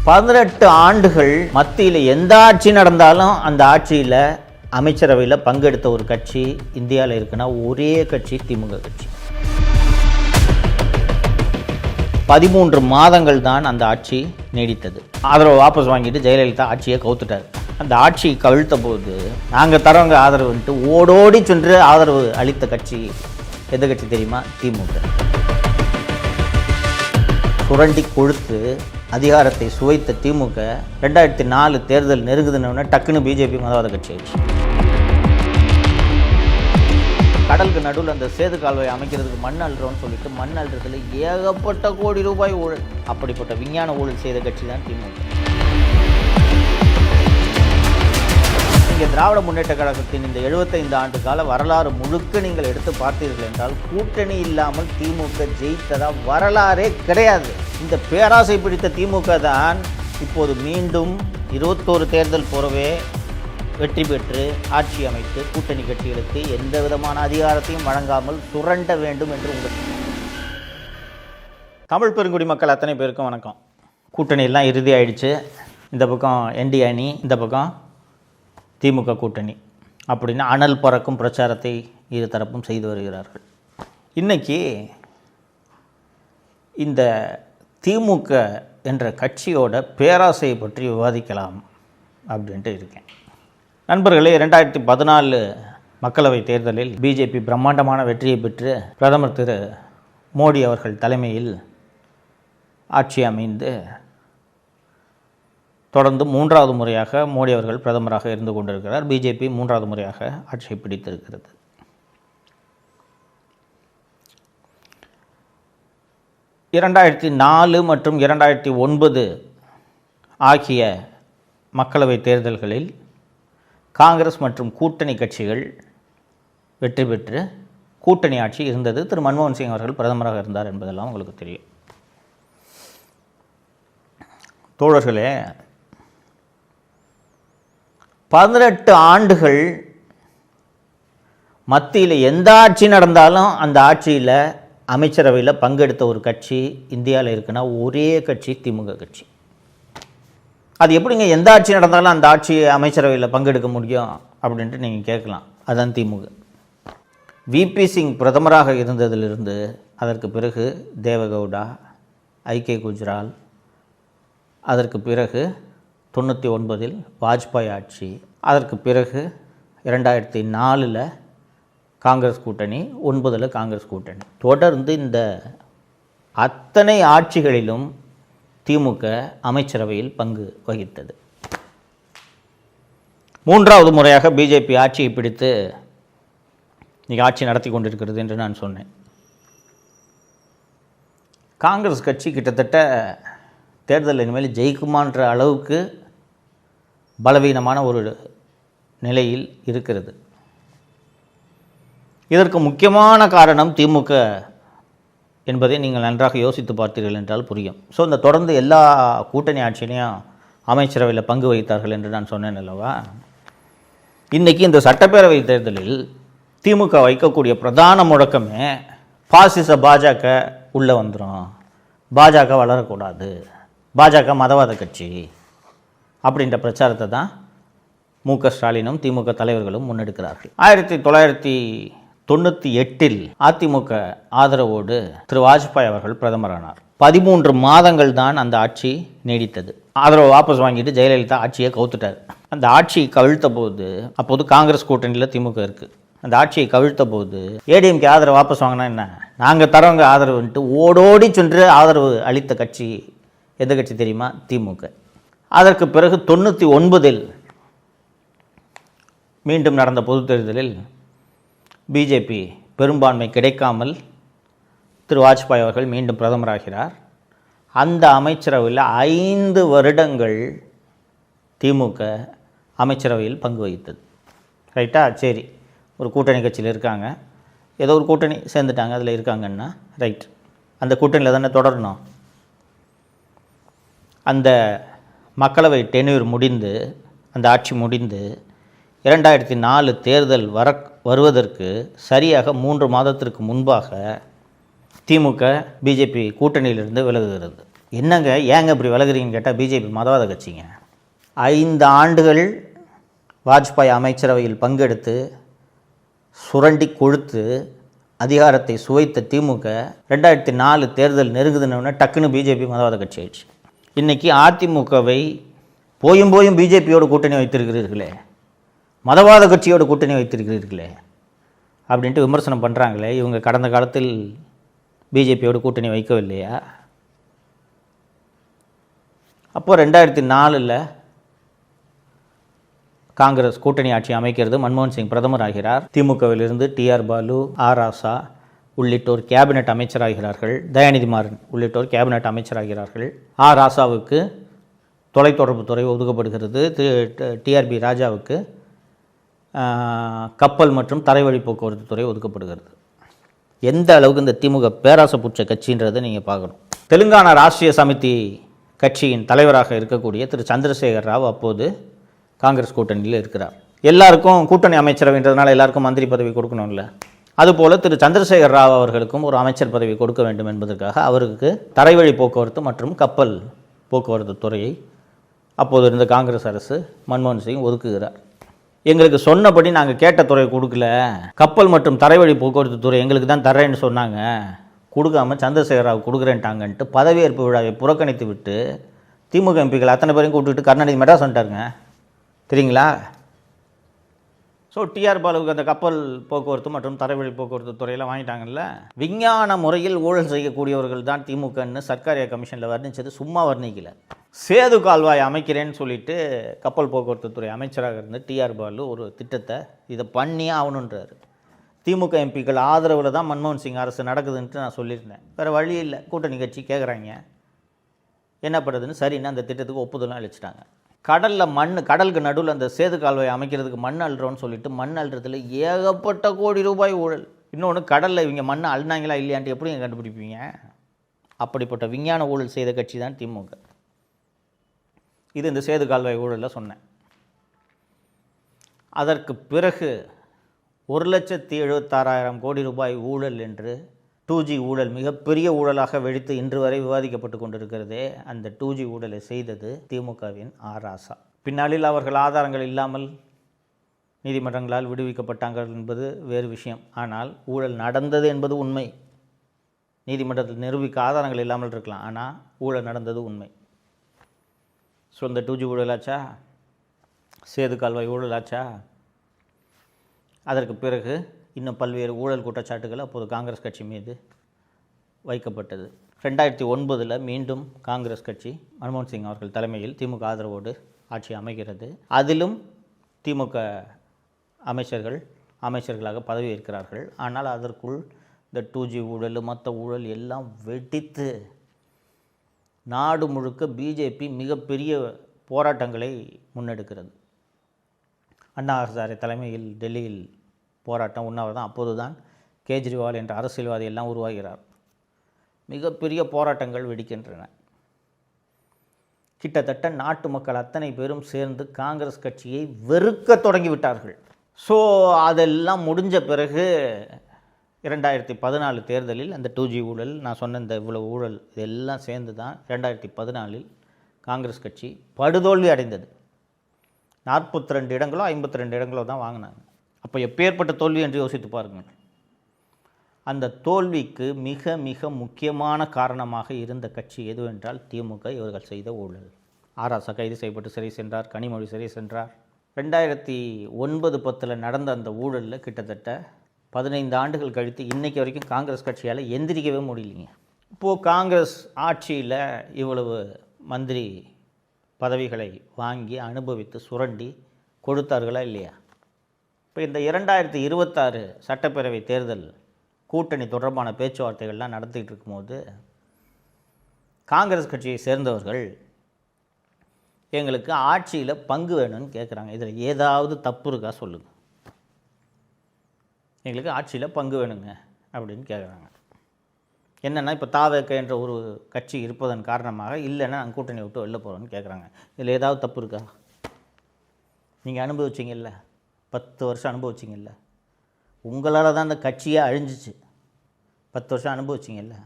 18 ஆண்டுகள் மத்தியில் எந்த ஆட்சி நடந்தாலும் அந்த ஆட்சியில் அமைச்சரவையில் பங்கெடுத்த ஒரு கட்சி இந்தியாவில் இருக்குன்னா ஒரே கட்சி திமுக கட்சி. 13 மாதங்கள் தான் அந்த ஆட்சி நீடித்தது. ஆதரவு வாபஸ் வாங்கிட்டு ஜெயலலிதா ஆட்சியை கவுத்துட்டார். அந்த ஆட்சி கவிழ்த்த போது நாங்கள் தரவங்க ஆதரவுன்ட்டு ஓடோடி சென்று ஆதரவு அளித்த கட்சி எந்த கட்சி தெரியுமா? திமுக. சுரண்டி கொழுத்து அதிகாரத்தை சுவைத்த திமுக 2004 தேர்தல் நெருங்குதுன்னு டக்குன்னு பிஜேபி மதவாத கட்சி ஆயிடுச்சு. கடலுக்கு நடுவில் அந்த சேது கால்வாயை அமைக்கிறதுக்கு மண் அள்ளுறோன்னு சொல்லிட்டு மண் அள்ளுறதுல ஏகப்பட்ட கோடி ரூபாய் ஊழல். அப்படிப்பட்ட விஞ்ஞான ஊழல் செய்த கட்சி தான் திமுக. நீங்கள் திராவிட முன்னேற்ற கழகத்தின் இந்த 75 ஆண்டு கால வரலாறு முழுக்க நீங்கள் எடுத்து பார்த்தீர்கள் என்றால் கூட்டணி இல்லாமல் திமுக ஜெயித்ததா வரலாறே கிடையாது. இந்த பேராசை பிடித்த திமுக தான் இப்போது மீண்டும் 21 தேர்தல் போறவே வெற்றி பெற்று ஆட்சி அமைத்து கூட்டணி கட்சிகளுக்கு எந்த விதமான அதிகாரத்தையும் வழங்காமல் சுரண்ட வேண்டும் என்று உங்களுக்கு. தமிழ் பெருங்குடி மக்கள் அத்தனை பேருக்கும் வணக்கம். கூட்டணி எல்லாம் இறுதி ஆயிடுச்சு. இந்த பக்கம் என்டி அணி, இந்த பக்கம் திமுக கூட்டணி அப்படின்னு அனல் பறக்கும் பிரச்சாரத்தை இரு தரப்பும் செய்து வருகிறார்கள். இன்றைக்கி இந்த திமுக என்ற கட்சியோட பேராசையை பற்றி விவாதிக்கலாம் அப்படின்ட்டு இருக்கேன். நண்பர்களே, 2014 மக்களவை தேர்தலில் பிஜேபி பிரம்மாண்டமான வெற்றியை பெற்று பிரதமர் திரு மோடி அவர்கள் தலைமையில் ஆட்சி அமைந்து தொடர்ந்து 3வது முறையாக மோடி அவர்கள் பிரதமராக இருந்து கொண்டிருக்கிறார். பிஜேபி 3வது முறையாக ஆட்சியை பிடித்திருக்கிறது. (2004) மற்றும் 2009 ஆகிய மக்களவை தேர்தல்களில் காங்கிரஸ் மற்றும் கூட்டணி கட்சிகள் வெற்றி பெற்று கூட்டணி ஆட்சி இருந்தது. திரு மன்மோகன் சிங் அவர்கள் பிரதமராக இருந்தார் என்பதெல்லாம் உங்களுக்கு தெரியும். தோழர்களே, 18 ஆண்டுகள் மத்தியில் எந்த ஆட்சி நடந்தாலும் அந்த ஆட்சியில் அமைச்சரவையில் பங்கெடுத்த ஒரு கட்சி இந்தியாவில் இருக்குன்னா ஒரே கட்சி திமுக கட்சி. அது எப்படிங்க எந்த ஆட்சி நடந்தாலும் அந்த ஆட்சி அமைச்சரவையில் பங்கெடுக்க முடியும் அப்படின்ட்டு நீங்கள் கேட்கலாம். அதுதான் திமுக. விபி சிங் பிரதமராக இருந்ததிலிருந்து அதற்கு பிறகு தேவகவுடா, ஐகே குஜ்ரால், அதற்கு பிறகு 99 வாஜ்பாய் ஆட்சி, அதற்கு பிறகு 2004 காங்கிரஸ் கூட்டணி, 9 காங்கிரஸ் கூட்டணி. தொடர்ந்து இந்த அத்தனை ஆட்சிகளிலும் திமுக அமைச்சரவையில் பங்கு வகித்தது. 3வது முறையாக பிஜேபி ஆட்சியை பிடித்து இன்றைக்கி ஆட்சி நடத்தி கொண்டிருக்கிறது என்று நான் சொன்னேன். காங்கிரஸ் கட்சி கிட்டத்தட்ட தேர்தல் இனிமேல் ஜெயிக்குமான்ற அளவுக்கு பலவீனமான ஒரு நிலையில் இருக்கிறது. இதற்கு முக்கியமான காரணம் திமுக என்பதை நீங்கள் நன்றாக யோசித்து பார்த்தீர்கள் என்றால் புரியும். ஸோ இந்த தொடர்ந்து எல்லா கூட்டணி ஆட்சியிலையும் அமைச்சரவையில் பங்கு வகித்தார்கள் என்று நான் சொன்னேன் அல்லவா. இன்றைக்கி இந்த சட்டப்பேரவை தேர்தலில் திமுக வைக்கக்கூடிய பிரதான முழக்கமே பாசிச பாஜக உள்ளே வந்துடும், பாஜக வளரக்கூடாது, பாஜக மதவாத கட்சி அப்படின்ற பிரச்சாரத்தை தான் மு.க. ஸ்டாலினும் திமுக தலைவர்களும் முன்னெடுக்கிறார்கள். 1998 அதிமுக ஆதரவோடு திரு வாஜ்பாய் அவர்கள் பிரதமரானார். 13 மாதங்கள் தான் அந்த ஆட்சி நீடித்தது. ஆதரவு வாபஸ் வாங்கிட்டு ஜெயலலிதா ஆட்சியை கவுத்துட்டார். அந்த ஆட்சியை கவிழ்த்த போது அப்போது காங்கிரஸ் கூட்டணியில் திமுக இருக்குது. அந்த ஆட்சியை கவிழ்த்த போது ஏடிஎம்கே ஆதரவு வாபஸ் வாங்கினா என்ன, நாங்கள் தரவங்க ஆதரவுன்ட்டு ஓடோடி சென்று ஆதரவு அளித்த கட்சி எந்த கட்சி தெரியுமா? திமுக. அதற்கு பிறகு 99 மீண்டும் நடந்த பொது தேர்தலில் பிஜேபி பெரும்பான்மை கிடைக்காமல் திரு வாஜ்பாய் அவர்கள் மீண்டும் பிரதமராகிறார். அந்த அமைச்சரவையில் 5 வருடங்கள் திமுக அமைச்சரவையில் பங்கு வகித்தது. ரைட்டா? சரி, ஒரு கூட்டணி கட்சியில் இருக்காங்க, ஏதோ ஒரு கூட்டணி சேர்ந்துட்டாங்க, அதில் இருக்காங்கன்னா ரைட், அந்த கூட்டணியில் தானே தொடரணும். அந்த மக்களவை டென்யூர் முடிந்து, அந்த ஆட்சி முடிந்து 2004 தேர்தல் வருவதற்கு சரியாக 3 மாதத்திற்கு முன்பாக திமுக பிஜேபி கூட்டணியிலிருந்து விலகுகிறது. என்னங்க ஏங்க இப்படி விலகுறீங்கன்னு கேட்டால் பிஜேபி மதவாத கட்சிங்க. 5 ஆண்டுகள் வாஜ்பாய் அமைச்சரவையில் பங்கெடுத்து சுரண்டி கொழுத்து அதிகாரத்தை சுவைத்த திமுக 2004 தேர்தல் நெருங்குதுன்னு டக்குன்னு பிஜேபி மதவாத கட்சி ஆயிடுச்சு. இன்றைக்கி அதிமுகவை போயும் பிஜேபியோட கூட்டணி வைத்திருக்கிறீர்களே, மதவாத கட்சியோட கூட்டணி வைத்திருக்கிறீர்களே அப்படின்ட்டு விமர்சனம் பண்ணுறாங்களே. இவங்க கடந்த காலத்தில் பிஜேபியோட கூட்டணி வைக்கவில்லையா? அப்போது 2004 காங்கிரஸ் கூட்டணி ஆட்சி அமைக்கிறது. மன்மோகன் சிங் பிரதமர் ஆகிறார். திமுகவிலிருந்து டிஆர் பாலு, ஆர் ராசா உள்ளிட்டோர் கேபினெட் அமைச்சராகிறார்கள். தயாநிதி மாறன் உள்ளிட்டோர் கேபினெட் அமைச்சராகிறார்கள். ஆர் ராசாவுக்கு தொலைத்தொடர்பு துறை ஒதுக்கப்படுகிறது. டிஆர்பி ராஜாவுக்கு கப்பல் மற்றும் தரைவழி போக்குவரத்து துறை ஒதுக்கப்படுகிறது. எந்த அளவுக்கு இந்த திமுக பேராசை புற்ற கட்சின்றதை நீங்கள் பார்க்கணும். தெலுங்கானா ராஷ்ட்ரிய சமிதி கட்சியின் தலைவராக இருக்கக்கூடிய திரு சந்திரசேகர் ராவ் அப்போது காங்கிரஸ் கூட்டணியில் இருக்கிறார். எல்லாருக்கும் கூட்டணி அமைச்சரவைன்றதுனால எல்லாருக்கும் மந்திரி பதவி கொடுக்கணும்ல. அதுபோல் திரு சந்திரசேகர் ராவ் அவர்களுக்கும் ஒரு அமைச்சர் பதவி கொடுக்க வேண்டும் என்பதற்காக அவருக்கு தரைவழி போக்குவரத்து மற்றும் கப்பல் போக்குவரத்து துறையை அப்போது இருந்த காங்கிரஸ் அரசு மன்மோகன் சிங் ஒதுக்குகிறார். எங்களுக்கு சொன்னபடி நாங்கள் கேட்ட துறை கொடுக்கல, கப்பல் மற்றும் தரைவழி போக்குவரத்து துறை எங்களுக்கு தான் தர்றேன்னு சொன்னாங்க, கொடுக்காமல் சந்திரசேகர் ராவ் கொடுக்குறேன்ட்டாங்கன்ட்டு பதவியேற்பு விழாவை புறக்கணித்து விட்டு திமுக எம்பிக்கள் அத்தனை பேரையும் கூப்பிட்டுட்டு கருணாநிதி மெட்ராஸ் வந்துட்டாருங்க, தெரியுங்களா? ஸோ டிஆர் பாலுவுக்கு அந்த கப்பல் போக்குவரத்து மற்றும் தரைவழி போக்குவரத்து துறையெல்லாம் வாங்கிட்டாங்கல்ல. விஞ்ஞான முறையில் ஊழல் செய்யக்கூடியவர்கள் தான் திமுகன்னு சர்க்காரியா கமிஷனில் வர்ணித்தது சும்மா வர்ணிக்கல. சேது கால்வாய் அமைக்கிறேன்னு சொல்லிட்டு கப்பல் போக்குவரத்து துறை அமைச்சராக இருந்து டிஆர் பாலு ஒரு திட்டத்தை இதை பண்ணியே ஆகணுன்றார். திமுக எம்பிக்கள் ஆதரவில் தான் மன்மோகன் சிங் அரசு நடக்குதுன்ட்டு நான் சொல்லியிருந்தேன். வேறு வழி இல்லை, கூட்டணி கட்சி கேட்குறாங்க, என்ன பண்ணுறதுன்னு சரின்னு அந்த திட்டத்துக்கு ஒப்புதலாம் அளிச்சிட்டாங்க. கடலுக்கு நடுவில் அந்த சேது கால்வாய் அமைக்கிறதுக்கு மண் அள்ளுறோன்னு சொல்லிட்டு மண் அள்ளுறதுல ஏகப்பட்ட கோடி ரூபாய் ஊழல். இன்னொன்று, கடலில் இவங்க மண் அள்ளினாங்களா இல்லையான்ட்டு எப்படி கண்டுபிடிப்பீங்க? அப்படிப்பட்ட விஞ்ஞான ஊழல் செய்த கட்சி தான் திமுக. இது இந்த சேது கால்வாய் ஊழலில் சொன்னேன். அதற்கு பிறகு 1,76,000 கோடி ரூபாய் ஊழல் என்று 2G ஊழல் மிகப்பெரிய ஊழலாக வெடித்து இன்று வரை விவாதிக்கப்பட்டு கொண்டிருக்கிறதே, அந்த 2G ஊழலை செய்தது திமுகவின் ஆர் ராசா. பின்னாளில் அவர்கள் ஆதாரங்கள் இல்லாமல் நீதிமன்றங்களால் விடுவிக்கப்பட்டார்கள் என்பது வேறு விஷயம். ஆனால் ஊழல் நடந்தது என்பது உண்மை. நீதிமன்றத்தில் நிரூபிக்க ஆதாரங்கள் இல்லாமல் இருக்கலாம், ஆனால் ஊழல் நடந்தது உண்மை. ஸோ இந்த 2G ஊழலாச்சா, சேது கால்வாய் ஊழலாச்சா? அதற்கு பிறகு இன்னும் பல்வேறு ஊழல் குற்றச்சாட்டுகள் அப்போது காங்கிரஸ் கட்சி மீது வைக்கப்பட்டது. 2009 மீண்டும் காங்கிரஸ் கட்சி மன்மோகன் சிங் அவர்கள் தலைமையில் திமுக ஆதரவோடு ஆட்சி அமைகிறது. அதிலும் திமுக அமைச்சர்களாக பதவி ஏற்கிறார்கள். ஆனால் அதற்குள் இந்த 2G ஊழல் மற்ற ஊழல் எல்லாம் வெடித்து நாடு முழுக்க பிஜேபி மிகப்பெரிய போராட்டங்களை முன்னெடுக்கிறது. அண்ணா ஹசாரே தலைமையில் டெல்லியில் போராட்டம், உண்ணாவிரதம். அப்போது தான் கேஜ்ரிவால் என்ற அரசியல்வாதி எல்லாம் உருவாகிறார். மிகப்பெரிய போராட்டங்கள் வெடிக்கின்றன. கிட்டத்தட்ட நாட்டு மக்கள் அத்தனை பேரும் சேர்ந்து காங்கிரஸ் கட்சியை வெறுக்க தொடங்கிவிட்டார்கள். ஸோ அதெல்லாம் முடிஞ்ச பிறகு 2014 தேர்தலில் அந்த 2G ஊழல், நான் சொன்ன இந்த இவ்வளவு ஊழல் இதெல்லாம் சேர்ந்து தான் 2014 காங்கிரஸ் கட்சி படுதோல்வி அடைந்தது. 42 இடங்களோ 52 இடங்களோ தான் வாங்கினாங்க. அப்போ எப்பேற்பட்ட தோல்வி என்று யோசித்து பாருங்கள். அந்த தோல்விக்கு மிக மிக முக்கியமான காரணமாக இருந்த கட்சி எதுவென்றால் திமுக. இவர்கள் செய்த ஊழல். ஆர் ராசா கைது செய்யப்பட்டு சிறை சென்றார், கனிமொழி சிறை சென்றார். 2009-10 நடந்த அந்த ஊழலில் கிட்டத்தட்ட 15 ஆண்டுகள் கழித்து இன்றைக்கி வரைக்கும் காங்கிரஸ் கட்சியால் எந்திரிக்கவே முடியலைங்க. இப்போது காங்கிரஸ் ஆட்சியில் இவ்வளவு மந்திரி பதவிகளை வாங்கி அனுபவித்து சுரண்டி கொடுத்தார்களா இல்லையா? இப்போ இந்த 2026 சட்டப்பேரவை தேர்தல் கூட்டணி தொடர்பான பேச்சுவார்த்தைகள்லாம் நடத்திக்கிட்டு இருக்கும்போது காங்கிரஸ் கட்சியை சேர்ந்தவர்கள் எங்களுக்கு ஆட்சியில் பங்கு வேணும்னு கேட்குறாங்க. இதில் ஏதாவது தப்பு இருக்கா சொல்லுங்கள். எங்களுக்கு ஆட்சியில் பங்கு வேணுங்க அப்படின்னு கேட்குறாங்க. என்னென்னா இப்போ தாவேக என்ற ஒரு கட்சி இருப்பதன் காரணமாக இல்லைன்னா நாங்கள் கூட்டணி விட்டு வெளில போகிறோன்னு கேட்குறாங்க. இதில் ஏதாவது தப்பு இருக்கா? நீங்கள் அனுபவிச்சிங்கல்ல, 10 வருஷம் அனுபவிச்சிங்கல்ல, உங்களால் தான் அந்த கட்சியே அழிஞ்சிச்சு. 10 வருஷம் அனுபவிச்சிங்கல்ல.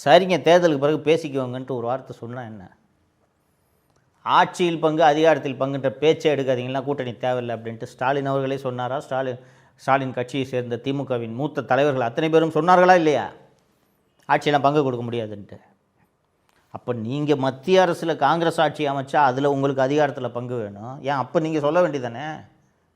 சரிங்க, தேர்தலுக்கு பிறகு பேசிக்குவாங்கன்ட்டு ஒரு வார்த்தை சொன்னால் என்ன? ஆட்சியில் பங்கு அதிகாரத்தில் பங்குன்ற பேச்சை எடுக்காதீங்கன்னா கூட்டணி தேவையில்லை அப்படின்ட்டு ஸ்டாலின் அவர்களே சொன்னாரா? ஸ்டாலின் கட்சியை சேர்ந்த திமுகவின் மூத்த தலைவர்கள் அத்தனை பேரும் சொன்னார்களா இல்லையா? ஆட்சியெல்லாம் பங்கு கொடுக்க முடியாதுன்ட்டு. அப்போ நீங்கள் மத்திய அரசில் காங்கிரஸ் ஆட்சி அமைச்சா அதில் உங்களுக்கு அதிகாரத்தில் பங்கு வேணும். ஏன் அப்போ நீங்கள் சொல்ல வேண்டியதானே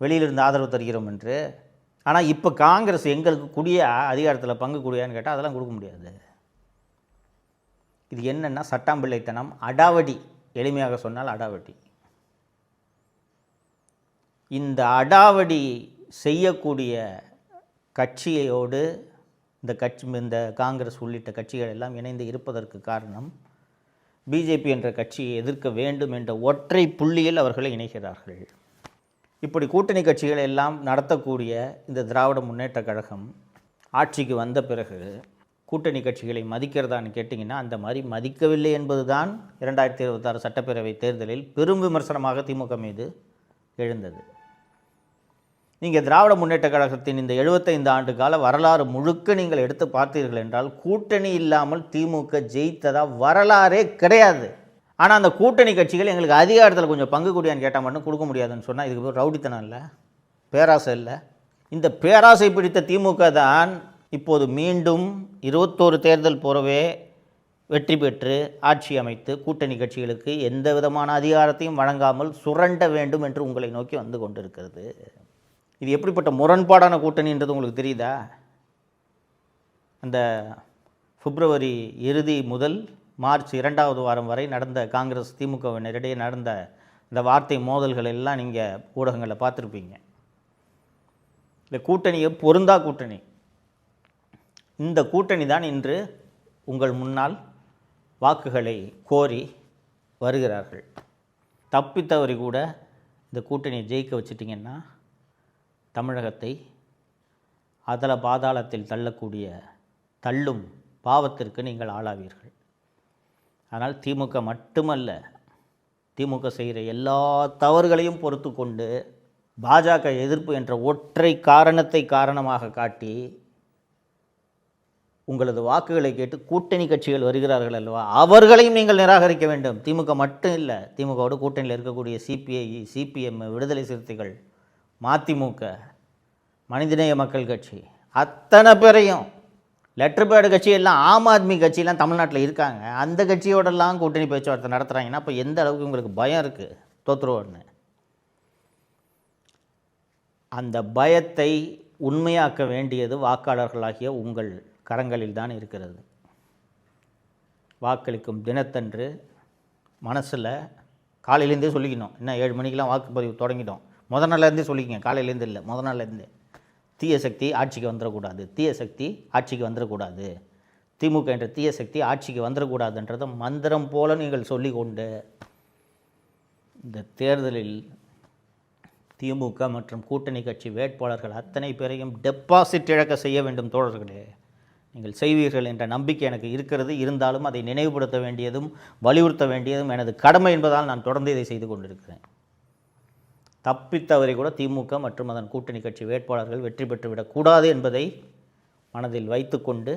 வெளியிலிருந்து ஆதரவு தருகிறோம் என்று? ஆனால் இப்போ காங்கிரஸ் எங்களுக்கு கூடிய அதிகாரத்தில் பங்கு கூடியான்னு கேட்டால் அதெல்லாம் கொடுக்க முடியாது. இது என்னென்னா சட்டாம்பிள்ளைத்தனம், அடாவடி. எளிமையாக சொன்னால் அடாவடி. இந்த அடாவடி செய்யக்கூடிய கட்சியோடு இந்த காங்கிரஸ் உள்ளிட்ட கட்சிகள் எல்லாம் இணைந்து இருப்பதற்கு காரணம் பிஜேபி என்ற கட்சியை எதிர்க்க வேண்டும் என்ற ஒற்றை புள்ளியில் அவர்களை இணைகிறார்கள். இப்படி கூட்டணி கட்சிகள் எல்லாம் நடத்தக்கூடிய இந்த திராவிட முன்னேற்றக் கழகம் ஆட்சிக்கு வந்த பிறகு கூட்டணி கட்சிகளை மதிக்கிறதான்னு கேட்டிங்கன்னா அந்த மாதிரி மதிக்கவில்லை என்பது தான் 2026 சட்டப்பேரவை தேர்தலில் பெரும் விமர்சனமாக திமுக மீது எழுந்தது. நீங்கள் திராவிட முன்னேற்றக் கழகத்தின் இந்த 75 ஆண்டு கால வரலாறு முழுக்க நீங்கள் எடுத்து பார்த்தீர்கள் என்றால் கூட்டணி இல்லாமல் திமுக ஜெயித்ததா வரலாறே கிடையாது. ஆனால் அந்த கூட்டணி கட்சிகள் எங்களுக்கு அதிகாரத்தில் கொஞ்சம் பங்கு கூடியான்னு கேட்டால் மட்டும் கொடுக்க முடியாதுன்னு சொன்னால் இதுக்கு பேர் ரவுடித்தனம் இல்லை, பேராசை இல்லை. இந்த பேராசை பிடித்த திமுக தான் இப்போது மீண்டும் 21 தேர்தல் போறவே வெற்றி பெற்று ஆட்சி அமைத்து கூட்டணி கட்சிகளுக்கு எந்த விதமான அதிகாரத்தையும் வழங்காமல் சுரண்ட வேண்டும் என்று உங்களை நோக்கி வந்து கொண்டிருக்கிறது. இது எப்படிப்பட்ட முரண்பாடான கூட்டணின்றது உங்களுக்கு தெரியுதா? அந்த பிப்ரவரி இறுதி முதல் மார்ச் 2வது வாரம் வரை நடந்த காங்கிரஸ் திமுகவினரிடையே நடந்த இந்த வார்த்தை மோதல்கள் எல்லாம் நீங்கள் ஊடகங்களில் பார்த்துருப்பீங்க. இந்த கூட்டணியை பொருந்தா கூட்டணி. இந்த கூட்டணி தான் இன்று உங்கள் முன்னால் வாக்குகளை கோரி வருகிறார்கள். தப்பித்தவரை கூட இந்த கூட்டணியை ஜெயிக்க வச்சிட்டிங்கன்னா தமிழகத்தை அதல பாதாளத்தில் தள்ளும் பாவத்திற்கு நீங்கள் ஆளாவீர்கள். ஆனால் திமுக மட்டுமல்ல, திமுக செய்கிற எல்லா தவறுகளையும் பொறுத்து கொண்டு பாஜக எதிர்ப்பு என்ற ஒற்றை காரணத்தை காரணமாக காட்டி உங்களது வாக்குகளை கேட்டு கூட்டணி கட்சிகள் வருகிறார்கள் அல்லவா, அவர்களையும் நீங்கள் நிராகரிக்க வேண்டும். திமுக மட்டும் இல்லை, திமுகவோடு கூட்டணியில் இருக்கக்கூடிய சிபிஐ, சிபிஎம், விடுதலை சிறுத்தைகள், மதிமுக, மனிதநேய மக்கள் கட்சி, அத்தனை பேரையும், லெட்டர் பேடு கட்சி எல்லாம், ஆம் ஆத்மி கட்சியெல்லாம் தமிழ்நாட்டில் இருக்காங்க, அந்த கட்சியோடெல்லாம் கூட்டணி பேச்சுவார்த்தை நடத்துகிறாங்கன்னா அப்போ எந்த அளவுக்கு உங்களுக்கு பயம் இருக்குது தோற்றுருவோன்னு. அந்த பயத்தை உண்மையாக்க வேண்டியது வாக்காளர்களாகிய உங்கள் கரங்களில் தான் இருக்கிறது. வாக்களிக்கும் தினத்தன்று மனசில் காலையிலேருந்தே சொல்லிக்கணும். இன்னும் 7 மணிக்கெலாம் வாக்குப்பதிவு தொடங்கிட்டோம், முதல் நாள்லேருந்தே சொல்லிக்கங்க. காலையிலேருந்து இல்லை, முதல் நாள்லேருந்து. தீய சக்தி ஆட்சிக்கு வந்துடக்கூடாது, தீய சக்தி ஆட்சிக்கு வந்துடக்கூடாது, திமுக என்ற தீய சக்தி ஆட்சிக்கு வந்துடக்கூடாதுன்றதை மந்திரம் போல நீங்கள் சொல்லி கொண்டு இந்த தேர்தலில் திமுக மற்றும் கூட்டணி கட்சி வேட்பாளர்கள் அத்தனை பேரையும் டெபாசிட் இழக்க செய்ய வேண்டும் தோழர்களே. நீங்கள் செய்வீர்கள் என்ற நம்பிக்கை எனக்கு இருக்கிறது. இருந்தாலும் அதை நினைவுபடுத்த வேண்டியதும் வலியுறுத்த வேண்டியதும் எனது கடமை என்பதால் நான் தொடர்ந்து இதை செய்து கொண்டிருக்கிறேன். தப்பித்தவரை கூட திமுக மற்றும் அதன் கூட்டணி கட்சி வேட்பாளர்கள் வெற்றி பெற்றுவிடக்கூடாது என்பதை மனதில் வைத்துக்கொண்டு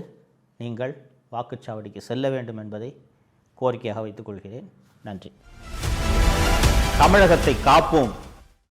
நீங்கள் வாக்குச்சாவடிக்கு செல்ல வேண்டும் என்பதை கோரிக்கையாக வைத்துக்கொள்கிறேன். நன்றி. தமிழகத்தை காப்போம்.